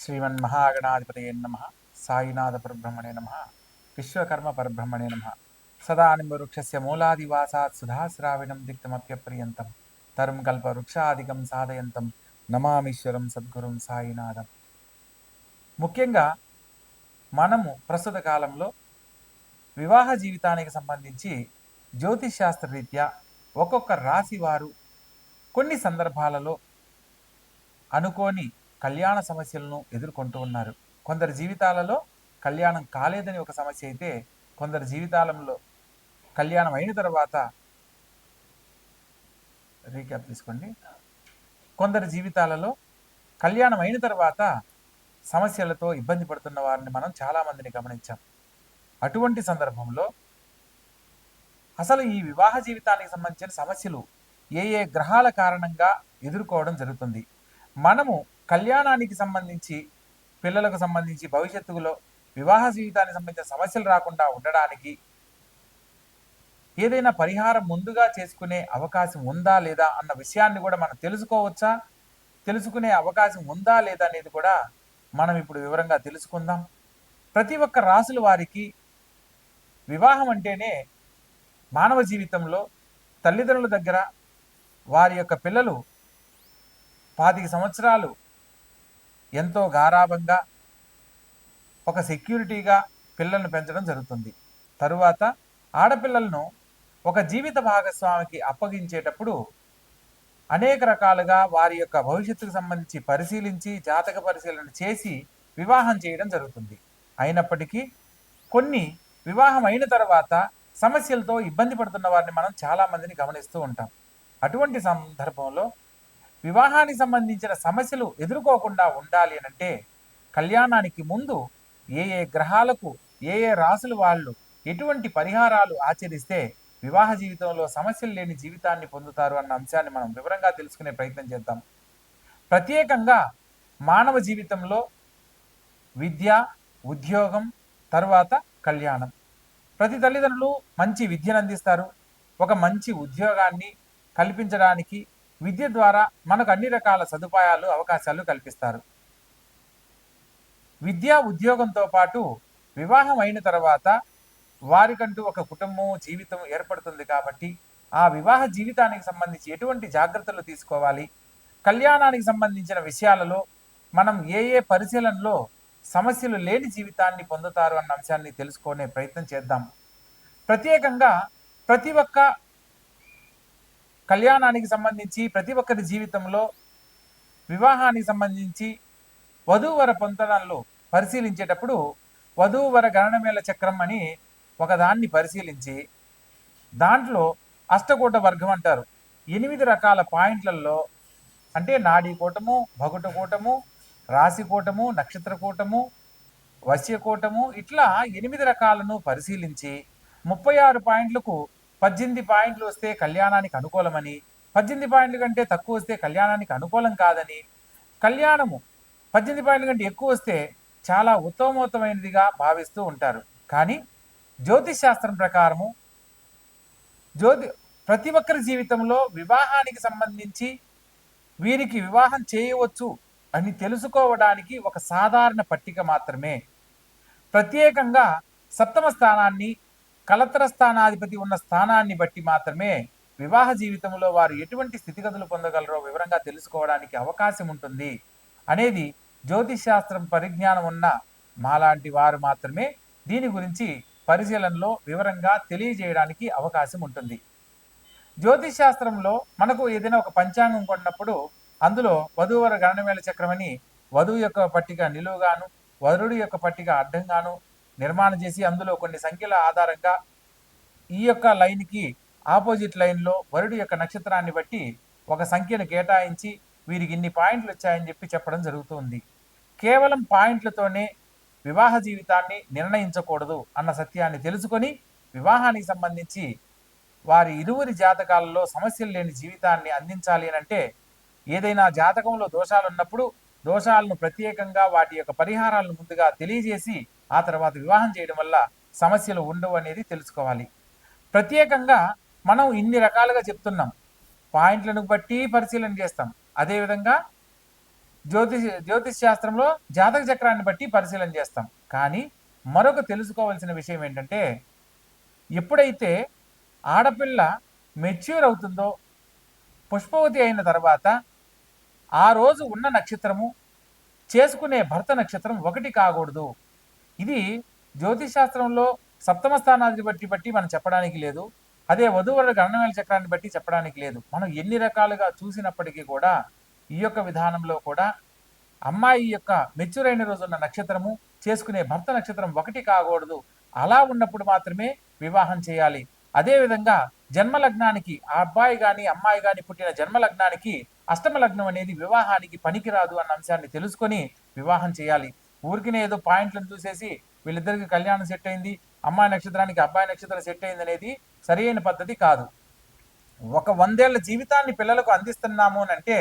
శ్రీమన్మహాగణాధిపతయే నమ. సాయినాథ పరబ్రహ్మణే నమ. విశ్వకర్మ పరబ్రహ్మణే నమ. సదానింబవృక్షస్య మూలాదివాసాత్ సుధాశ్రావిణం దిక్తమప్యప్రియంతం తరుం కల్పవృక్షాదికం సాధయంతం నమామీశ్వరం సద్గురుం సాయినాథం. ముఖ్యంగా మనము ప్రస్తుత కాలంలో వివాహ జీవితానికి సంబంధించి జ్యోతిష్ శాస్త్ర రీత్యా ఒక్కొక్క రాశి వారు కొన్ని సందర్భాలలో అనుకోని కళ్యాణ సమస్యలను ఎదుర్కొంటూ ఉన్నారు. కొందరి జీవితాలలో కళ్యాణం కాలేదని ఒక సమస్య అయితే, కొందరి జీవితాలలో కళ్యాణం అయిన తర్వాత రీక్యాప్ తీసుకోండి. కొందరి జీవితాలలో కళ్యాణం అయిన తర్వాత సమస్యలతో ఇబ్బంది పడుతున్న వారిని మనం చాలామందిని గమనించాం. అటువంటి సందర్భంలో అసలు ఈ వివాహ జీవితానికి సంబంధించిన సమస్యలు ఏ ఏ గ్రహాల కారణంగా ఎదుర్కోవడం జరుగుతుంది, మనము కళ్యాణానికి సంబంధించి పిల్లలకు సంబంధించి భవిష్యత్తులో వివాహ జీవితానికి సంబంధించిన సమస్యలు రాకుండా ఉండడానికి ఏదైనా పరిహారం ముందుగా చేసుకునే అవకాశం ఉందా లేదా అన్న విషయాన్ని కూడా మనం తెలుసుకోవచ్చా, తెలుసుకునే అవకాశం ఉందా లేదా అనేది కూడా మనం ఇప్పుడు వివరంగా తెలుసుకుందాం. ప్రతి ఒక్క రాసుల వారికి వివాహం అంటేనే మానవ జీవితంలో తల్లిదండ్రుల దగ్గర వారి యొక్క పిల్లలు 25 సంవత్సరాలు ఎంతో గారాబంగా ఒక సెక్యూరిటీగా పిల్లలను పెంచడం జరుగుతుంది. తరువాత ఆడపిల్లలను ఒక జీవిత భాగస్వామికి అప్పగించేటప్పుడు అనేక రకాలుగా వారి యొక్క భవిష్యత్తుకు సంబంధించి పరిశీలించి జాతక పరిశీలన చేసి వివాహం చేయడం జరుగుతుంది. అయినప్పటికీ కొన్ని వివాహం అయిన తర్వాత సమస్యలతో ఇబ్బంది పడుతున్న వారిని మనం చాలామందిని గమనిస్తూ ఉంటాం. అటువంటి సందర్భంలో వివాహానికి సంబంధించిన సమస్యలు ఎదుర్కోకుండా ఉండాలి అంటే కళ్యాణానికి ముందు ఏ ఏ గ్రహాలకు ఏ ఏ రాసుల వాళ్ళు ఎటువంటి పరిహారాలు ఆచరిస్తే వివాహ జీవితంలో సమస్యలు లేని జీవితాన్ని పొందుతారు అన్న అంశాన్ని మనం వివరంగా తెలుసుకునే ప్రయత్నం చేద్దాం. ప్రత్యేకంగా మానవ జీవితంలో విద్య, ఉద్యోగం, తర్వాత కళ్యాణం. ప్రతి తల్లిదండ్రులు మంచి విద్యను అందిస్తారు. ఒక మంచి ఉద్యోగాన్ని కల్పించడానికి విద్య ద్వారా మనకు అన్ని రకాల సదుపాయాలు, అవకాశాలు కల్పిస్తారు. విద్యా ఉద్యోగంతో పాటు వివాహం అయిన తర్వాత వారికంటూ ఒక కుటుంబం, జీవితం ఏర్పడుతుంది. కాబట్టి ఆ వివాహ జీవితానికి సంబంధించి ఎటువంటి జాగ్రత్తలు తీసుకోవాలి, కళ్యాణానికి సంబంధించిన విషయాలలో మనం ఏ ఏ పరిశీలనలో సమస్యలు లేని జీవితాన్ని పొందుతారు అన్న అంశాన్ని తెలుసుకునే ప్రయత్నం చేద్దాం. ప్రత్యేకంగా ప్రతి ఒక్క కళ్యాణానికి సంబంధించి ప్రతి ఒక్కరి జీవితంలో వివాహానికి సంబంధించి వధూవర పొందడంలో పరిశీలించేటప్పుడు వధూవర గణనమేళ చక్రం అని ఒకదాన్ని పరిశీలించి దాంట్లో అష్టకూట వర్గం అంటారు. 8 రకాల పాయింట్లలో అంటే నాడీ కూటము, భగుట కూటము, రాశి కూటము, నక్షత్ర కూటము, వశ్య కూటము, ఇట్లా 8 రకాలను పరిశీలించి 36 పాయింట్లకు 18 పాయింట్లు వస్తే కళ్యాణానికి అనుకూలమని, 18 పాయింట్ల కంటే తక్కువ వస్తే కళ్యాణానికి అనుకూలం కాదని, కళ్యాణము 18 పాయింట్ల కంటే ఎక్కువ వస్తే చాలా ఉత్తమోత్తమైనదిగా భావిస్తూ ఉంటారు. కానీ జ్యోతిష్ శాస్త్రం ప్రకారము ప్రతి ఒక్కరి జీవితంలో వివాహానికి సంబంధించి వీరికి వివాహం చేయవచ్చు అని తెలుసుకోవడానికి ఒక సాధారణ పట్టిక మాత్రమే. ప్రత్యేకంగా సప్తమ స్థానాన్ని, కలత్ర స్థానాధిపతి ఉన్న స్థానాన్ని బట్టి మాత్రమే వివాహ జీవితంలో వారు ఎటువంటి స్థితిగతులు పొందగలరో వివరంగా తెలుసుకోవడానికి అవకాశం ఉంటుంది అనేది జ్యోతిష్ శాస్త్రం పరిజ్ఞానం ఉన్న మాలాంటి వారు మాత్రమే దీని గురించి పరిశీలనలో వివరంగా తెలియజేయడానికి అవకాశం ఉంటుంది. జ్యోతిష్ శాస్త్రంలో మనకు ఏదైనా ఒక పంచాంగం కొన్నప్పుడు అందులో వధూవర గణనమేళ చక్రం అని వధువు యొక్క పట్టిక నిలువుగాను, వరుడి యొక్క పట్టిక అడ్డంగాను నిర్మాణం చేసి అందులో కొన్ని సంఖ్యల ఆధారంగా ఈ యొక్క లైన్కి ఆపోజిట్ లైన్లో వరుడి యొక్క నక్షత్రాన్ని బట్టి ఒక సంఖ్యను కేటాయించి వీరికి ఇన్ని పాయింట్లు వచ్చాయని చెప్పడం జరుగుతుంది. కేవలం పాయింట్లతోనే వివాహ జీవితాన్ని నిర్ణయించకూడదు అన్న సత్యాన్ని తెలుసుకొని వివాహానికి సంబంధించి వారి ఇరువురి జాతకాలలో సమస్యలు లేని జీవితాన్ని అందించాలి అంటే ఏదైనా జాతకంలో దోషాలు ఉన్నప్పుడు దోషాలను ప్రత్యేకంగా వాటి యొక్క పరిహారాలను ముందుగా తెలియజేసి ఆ తర్వాత వివాహం చేయడం వల్ల సమస్యలు ఉండవు అనేది తెలుసుకోవాలి. ప్రత్యేకంగా మనం ఇన్ని రకాలుగా చెప్తున్నాం, పాయింట్లను బట్టి పరిశీలన చేస్తాం. అదేవిధంగా జ్యోతిష్ శాస్త్రంలో జాతక చక్రాన్ని బట్టి పరిశీలన చేస్తాం. కానీ మరొక తెలుసుకోవాల్సిన విషయం ఏంటంటే, ఎప్పుడైతే ఆడపిల్ల మెచ్యూర్ అవుతుందో, పుష్పవతి అయిన తర్వాత ఆ రోజు ఉన్న నక్షత్రము చేసుకునే భర్త నక్షత్రం ఒకటి కాకూడదు. ఇది జ్యోతిష్ శాస్త్రంలో సప్తమ స్థానాన్ని బట్టి మనం చెప్పడానికి లేదు. అదే వధూవరుల గణనవేల చక్రాన్ని బట్టి చెప్పడానికి లేదు. మనం ఎన్ని రకాలుగా చూసినప్పటికీ కూడా ఈ యొక్క విధానంలో కూడా అమ్మాయి యొక్క మెచ్యూర్ అయిన రోజున్న నక్షత్రము చేసుకునే భర్త నక్షత్రం ఒకటి కాకూడదు. అలా ఉన్నప్పుడు మాత్రమే వివాహం చేయాలి. అదేవిధంగా జన్మలగ్నానికి ఆ అబ్బాయి కానీ అమ్మాయి కానీ పుట్టిన జన్మలగ్నానికి అష్టమ లగ్నం అనేది వివాహానికి పనికిరాదు అన్న అంశాన్ని తెలుసుకొని వివాహం చేయాలి. ఊరికినే ఏదో పాయింట్లను చూసేసి వీళ్ళిద్దరికి కళ్యాణం సెట్ అయింది, అమ్మాయి నక్షత్రానికి అబ్బాయి నక్షత్రం సెట్ అయింది అనేది సరైన పద్ధతి కాదు. ఒక 100 ఏళ్ల జీవితాన్ని పిల్లలకు అందిస్తున్నాము అని అంటే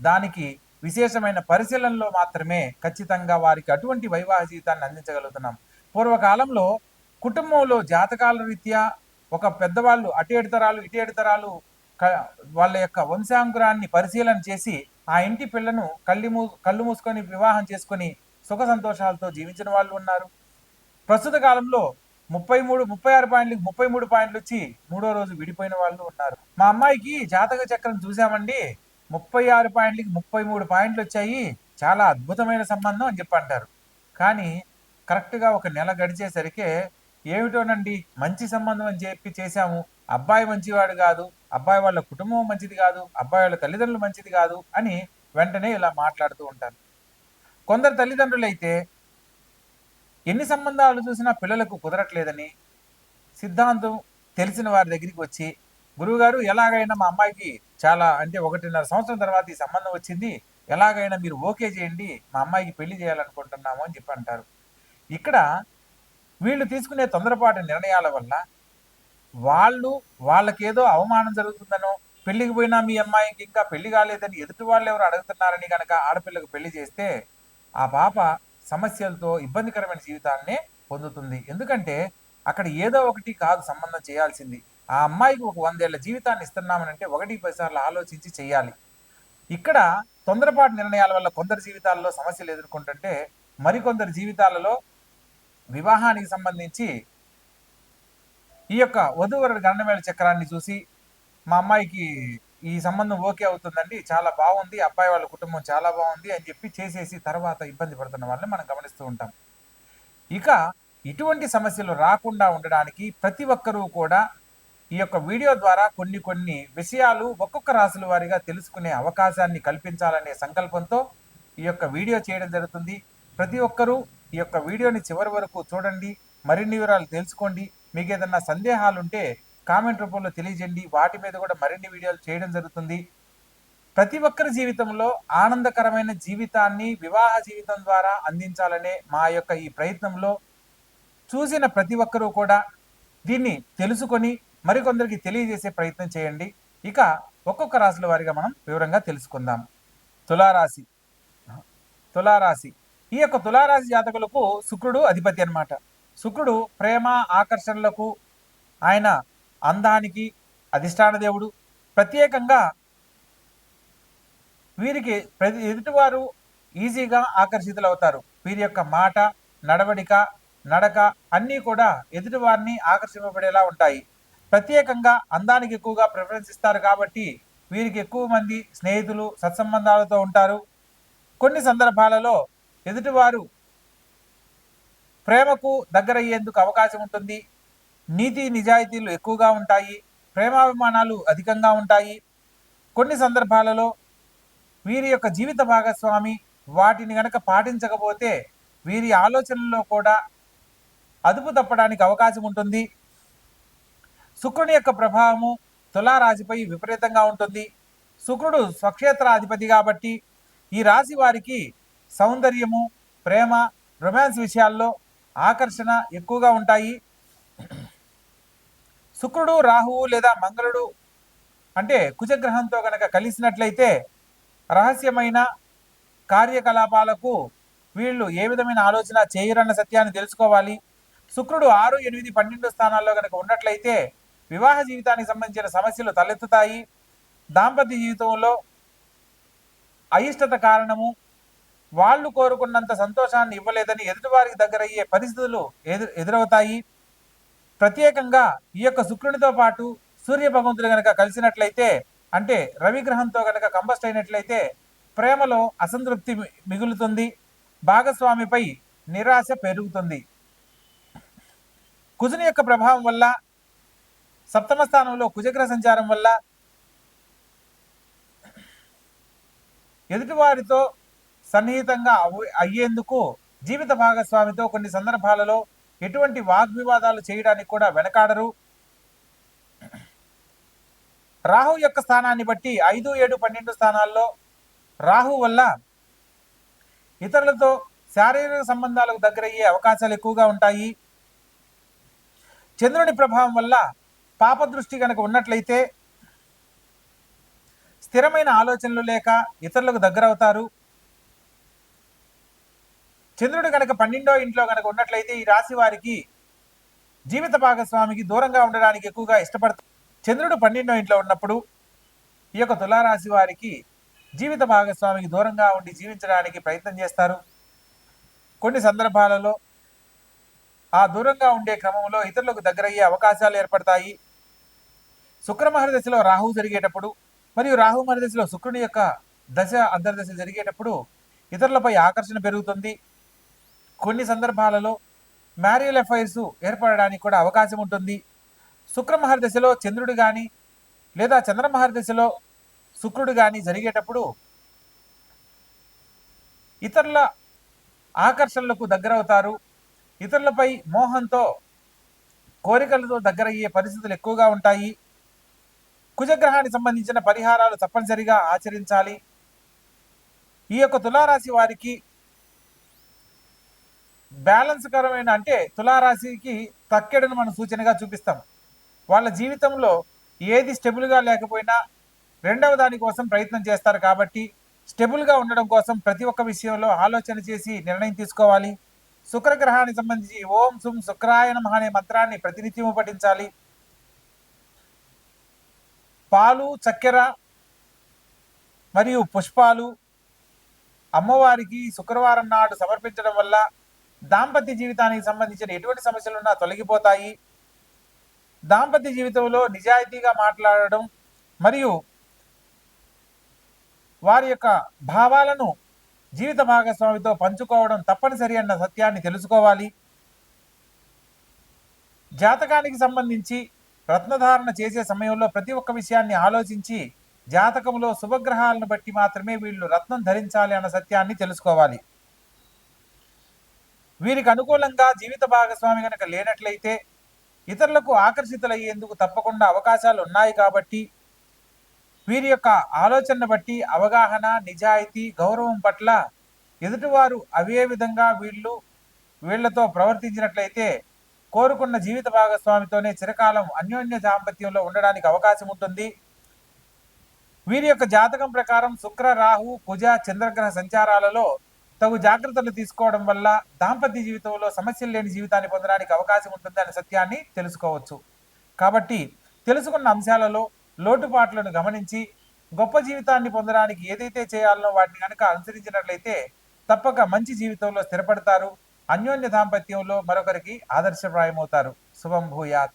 దానికి విశేషమైన పరిశీలనలో మాత్రమే ఖచ్చితంగా వారికి అటువంటి వైవాహిక జీవితాన్ని అందించగలుగుతున్నాం. పూర్వకాలంలో కుటుంబంలో జాతకాల రీత్యా ఒక పెద్దవాళ్ళు అటు ఏడు తరాలు ఇటు ఏడు తరాలు వాళ్ళ యొక్క వంశాంకురాన్ని పరిశీలన చేసి ఆ ఇంటి పిల్లను కళ్ళు మూసుకొని వివాహం చేసుకొని సుఖ సంతోషాలతో జీవించిన వాళ్ళు ఉన్నారు. ప్రస్తుత కాలంలో 36 పాయింట్లకి 33 పాయింట్లు వచ్చి 3వ రోజు విడిపోయిన వాళ్ళు ఉన్నారు. మా అమ్మాయికి జాతక చక్రం చూసామండి, 36 పాయింట్లకి 33 పాయింట్లు వచ్చాయి, చాలా అద్భుతమైన సంబంధం అని చెప్పి అంటారు. కానీ కరెక్ట్గా ఒక నెల గడిచేసరికి ఏమిటోనండి మంచి సంబంధం అని చెప్పి చేశాము, అబ్బాయి మంచివాడు కాదు, అబ్బాయి వాళ్ళ కుటుంబం మంచిది కాదు, అబ్బాయి వాళ్ళ తల్లిదండ్రులు మంచిది కాదు అని వెంటనే ఇలా మాట్లాడుతూ ఉంటారు. కొందరు తల్లిదండ్రులు అయితే ఎన్ని సంబంధాలు చూసినా పిల్లలకు కుదరట్లేదని సిద్ధాంతం తెలిసిన వారి దగ్గరికి వచ్చి, గురువుగారు ఎలాగైనా మా అమ్మాయికి చాలా అంటే 1.5 సంవత్సరం తర్వాత ఈ సంబంధం వచ్చింది, ఎలాగైనా మీరు ఓకే చేయండి, మా అమ్మాయికి పెళ్లి చేయాలనుకుంటున్నాము అని చెప్పి అంటారు. ఇక్కడ వీళ్ళు తీసుకునే తొందరపాటు నిర్ణయాల వల్ల వాళ్ళకేదో అవమానం జరుగుతుందనో, పెళ్లికి పోయినా మీ అమ్మాయికి ఇంకా పెళ్లి కాలేదని ఎదుటి వాళ్ళు ఎవరు అడుగుతున్నారని కనుక ఆడపిల్లకు పెళ్లి చేస్తే ఆ పాప సమస్యలతో ఇబ్బందికరమైన జీవితాన్నే పొందుతుంది. ఎందుకంటే అక్కడ ఏదో ఒకటి కాదు సంబంధం చేయాల్సింది. ఆ అమ్మాయికి ఒక 100 ఏళ్ల జీవితాన్ని ఇస్తున్నామనంటే 1-10 సార్లు ఆలోచించి చేయాలి. ఇక్కడ తొందరపాటు నిర్ణయాల వల్ల కొందరి జీవితాల్లో సమస్యలు ఎదుర్కొంటుంటే మరికొందరి జీవితాలలో వివాహానికి సంబంధించి ఈ యొక్క వధూవరుల గణనవేల చక్రాన్ని చూసి మా అమ్మాయికి ఈ సంబంధం ఓకే అవుతుందండి, చాలా బాగుంది, అబ్బాయి వాళ్ళ కుటుంబం చాలా బాగుంది అని చెప్పి చేసేసి తర్వాత ఇబ్బంది పడుతున్న వాళ్ళని మనం గమనిస్తూ ఉంటాం. ఇక ఇటువంటి సమస్యలు రాకుండా ఉండడానికి ప్రతి ఒక్కరూ కూడా ఈ యొక్క వీడియో ద్వారా కొన్ని విషయాలు ఒక్కొక్క రాశుల వారిగా తెలుసుకునే అవకాశాన్ని కల్పించాలనే సంకల్పంతో ఈ యొక్క వీడియో చేయడం జరుగుతుంది. ప్రతి ఒక్కరూ ఈ యొక్క వీడియోని చివరి వరకు చూడండి, మరిన్ని వివరాలు తెలుసుకోండి. మీకు ఏదన్నా సందేహాలు ఉంటే కామెంట్ రూపంలో తెలియజేయండి, వాటి మీద కూడా మరిన్ని వీడియోలు చేయడం జరుగుతుంది. ప్రతి ఒక్కరి జీవితంలో ఆనందకరమైన జీవితాన్ని వివాహ జీవితం ద్వారా అందించాలనే మా యొక్క ఈ ప్రయత్నంలో చూసిన ప్రతి ఒక్కరూ కూడా దీన్ని తెలుసుకొని మరికొందరికి తెలియజేసే ప్రయత్నం చేయండి. ఇక ఒక్కొక్క రాశుల వారిగా మనం వివరంగా తెలుసుకుందాం. తులారాశి. ఈ యొక్క తులారాశి జాతకులకు శుక్రుడు అధిపతి అన్నమాట. శుక్రుడు ప్రేమ ఆకర్షణలకు, ఆయన అందానికి అధిష్టాన దేవుడు. ప్రత్యేకంగా వీరికి ఎదుటివారు ఈజీగా ఆకర్షితులవుతారు. వీరి యొక్క మాట, నడవడిక, నడక అన్నీ కూడా ఎదుటివారిని ఆకర్షింపబడేలా ఉంటాయి. ప్రత్యేకంగా అందానికి ఎక్కువగా ప్రిఫరెన్స్ ఇస్తారు కాబట్టి వీరికి ఎక్కువ మంది స్నేహితులు, సత్సంబంధాలతో ఉంటారు. కొన్ని సందర్భాలలో ఎదుటివారు ప్రేమకు దగ్గరయ్యేందుకు అవకాశం ఉంటుంది. నీతి నిజాయితీలు ఎక్కువగా ఉంటాయి. ప్రేమాభిమానాలు అధికంగా ఉంటాయి. కొన్ని సందర్భాలలో వీరి యొక్క జీవిత భాగస్వామి వాటిని గనక పాటించకపోతే వీరి ఆలోచనల్లో కూడా అదుపు తప్పడానికి అవకాశం ఉంటుంది. శుక్రుని యొక్క ప్రభావము తులారాశిపై విపరీతంగా ఉంటుంది. శుక్రుడు స్వక్షేత్రాధిపతి కాబట్టి ఈ రాశి వారికి సౌందర్యము, ప్రేమ, రొమాన్స్ విషయాల్లో ఆకర్షణ ఎక్కువగా ఉంటాయి. శుక్రుడు, రాహువు లేదా మంగళుడు అంటే కుజగ్రహంతో కనుక కలిసినట్లయితే రహస్యమైన కార్యకలాపాలకు వీళ్ళు ఏ విధమైన ఆలోచన చేయరన్న సత్యాన్ని తెలుసుకోవాలి. శుక్రుడు 6, 8, 12 స్థానాల్లో కనుక ఉన్నట్లయితే వివాహ జీవితానికి సంబంధించిన సమస్యలు తలెత్తుతాయి. దాంపత్య జీవితంలో అయిష్టత కారణము, వాళ్ళు కోరుకున్నంత సంతోషాన్ని ఇవ్వలేదని ఎదుటివారికి దగ్గరయ్యే పరిస్థితులు ఎదురవుతాయి. ప్రత్యేకంగా ఈ యొక్క శుక్రునితో పాటు సూర్య భగవంతుడు గనక కలిసినట్లయితే, అంటే రవిగ్రహంతో గనక కంబస్ట్ అయినట్లయితే ప్రేమలో అసంతృప్తి మిగులుతుంది, భాగస్వామిపై నిరాశ పెరుగుతుంది. కుజుని యొక్క ప్రభావం వల్ల, సప్తమ స్థానంలో కుజగ్రహ సంచారం వల్ల ఎదుటివారితో సన్నిహితంగా అయ్యేందుకు జీవిత భాగస్వామితో కొన్ని సందర్భాలలో ఎటువంటి వాగ్వివాదాలు చేయడానికి కూడా వెనకాడరు. రాహు యొక్క స్థానాన్ని బట్టి 5, 7, 12 స్థానాల్లో రాహు వల్ల ఇతరులతో శారీరక సంబంధాలకు దగ్గరయ్యే అవకాశాలు ఎక్కువగా ఉంటాయి. చంద్రుని ప్రభావం వల్ల పాప దృష్టి కనుక ఉన్నట్లయితే స్థిరమైన ఆలోచనలు లేక ఇతరులకు దగ్గర అవుతారు. చంద్రుడు కనుక 12వ ఇంట్లో కనుక ఉన్నట్లయితే ఈ రాశి వారికి జీవిత భాగస్వామికి దూరంగా ఉండడానికి ఎక్కువగా ఇష్టపడతారు. చంద్రుడు 12వ ఇంట్లో ఉన్నప్పుడు ఈ యొక్క తులారాశి వారికి జీవిత భాగస్వామికి దూరంగా ఉండి జీవించడానికి ప్రయత్నం చేస్తారు. కొన్ని సందర్భాలలో ఆ దూరంగా ఉండే క్రమంలో ఇతరులకు దగ్గరయ్యే అవకాశాలు ఏర్పడతాయి. శుక్ర మహర్దశలో రాహు జరిగేటప్పుడు మరియు రాహు మహర్దశలో శుక్రుని యొక్క దశ అంతర్దశ జరిగేటప్పుడు ఇతరులపై ఆకర్షణ పెరుగుతుంది. కొన్ని సందర్భాలలో మ్యారియల్ అఫైర్స్ ఏర్పడడానికి కూడా అవకాశం ఉంటుంది. శుక్ర మహర్దశలో చంద్రుడు కానీ లేదా చంద్ర మహర్దశలో శుక్రుడు కానీ జరిగేటప్పుడు ఇతరుల ఆకర్షణలకు దగ్గరవుతారు. ఇతరులపై మోహంతో, కోరికలతో దగ్గరయ్యే పరిస్థితులు ఎక్కువగా ఉంటాయి. కుజగ్రహానికి సంబంధించిన పరిహారాలు తప్పనిసరిగా ఆచరించాలి. ఈ యొక్క తులారాశి వారికి బ్యాలెన్స్కరమైన, అంటే తులారాశికి తక్కెడను మనం సూచనగా చూపిస్తాం. వాళ్ళ జీవితంలో ఏది స్టెబుల్గా లేకపోయినా రెండవ దాని కోసం ప్రయత్నం చేస్తారు. కాబట్టి స్టెబుల్గా ఉండడం కోసం ప్రతి ఒక్క విషయంలో ఆలోచన చేసి నిర్ణయం తీసుకోవాలి. శుక్రగ్రహానికి సంబంధించి ఓం సుం శుక్రాయ నమః అనే మంత్రాన్ని ప్రతినిత్యము పఠించాలి. పాలు, చక్కెర మరియు పుష్పాలు అమ్మవారికి శుక్రవారం నాడు సమర్పించడం వల్ల దాంపత్య జీవితానికి సంబంధించిన ఎటువంటి సమస్యలున్నా తొలగిపోతాయి. దాంపత్య జీవితంలో నిజాయితీగా మాట్లాడడం మరియు వారి యొక్క భావాలను జీవిత భాగస్వామితో పంచుకోవడం తప్పనిసరి అన్న సత్యాన్ని తెలుసుకోవాలి. జాతకానికి సంబంధించి రత్నధారణ చేసే సమయంలో ప్రతి ఒక్క విషయాన్ని ఆలోచించి జాతకంలో శుభగ్రహాలను బట్టి మాత్రమే వీళ్ళు రత్నం ధరించాలి అన్న సత్యాన్ని తెలుసుకోవాలి. వీరికి అనుకూలంగా జీవిత భాగస్వామి కనుక లేనట్లయితే ఇతరులకు ఆకర్షితులయ్యేందుకు తప్పకుండా అవకాశాలు ఉన్నాయి. కాబట్టి వీరి యొక్క ఆలోచనను బట్టి అవగాహన, నిజాయితీ, గౌరవం పట్ల ఎదుటివారు అవే విధంగా వీళ్లతో ప్రవర్తించినట్లయితే కోరుకున్న జీవిత భాగస్వామితోనే చిరకాలం అన్యోన్య దాంపత్యంలో ఉండడానికి అవకాశం ఉంటుంది. వీరి యొక్క జాతకం ప్రకారం శుక్ర, రాహు, కుజ, చంద్రగ్రహ సంచారాలలో తగు జాగ్రత్తలు తీసుకోవడం వల్ల దాంపత్య జీవితంలో సమస్యలు లేని జీవితాన్ని పొందడానికి అవకాశం ఉంటుంది అనే సత్యాన్ని తెలుసుకోవచ్చు. కాబట్టి తెలుసుకున్న అంశాలలో లోటుపాట్లను గమనించి గొప్ప జీవితాన్ని పొందడానికి ఏదైతే చేయాలనో వాటిని కనుక అనుసరించినట్లయితే తప్పక మంచి జీవితంలో స్థిరపడతారు. అన్యోన్య దాంపత్యంలో మరొకరికి ఆదర్శప్రాయమవుతారు. శుభం భూయాత్.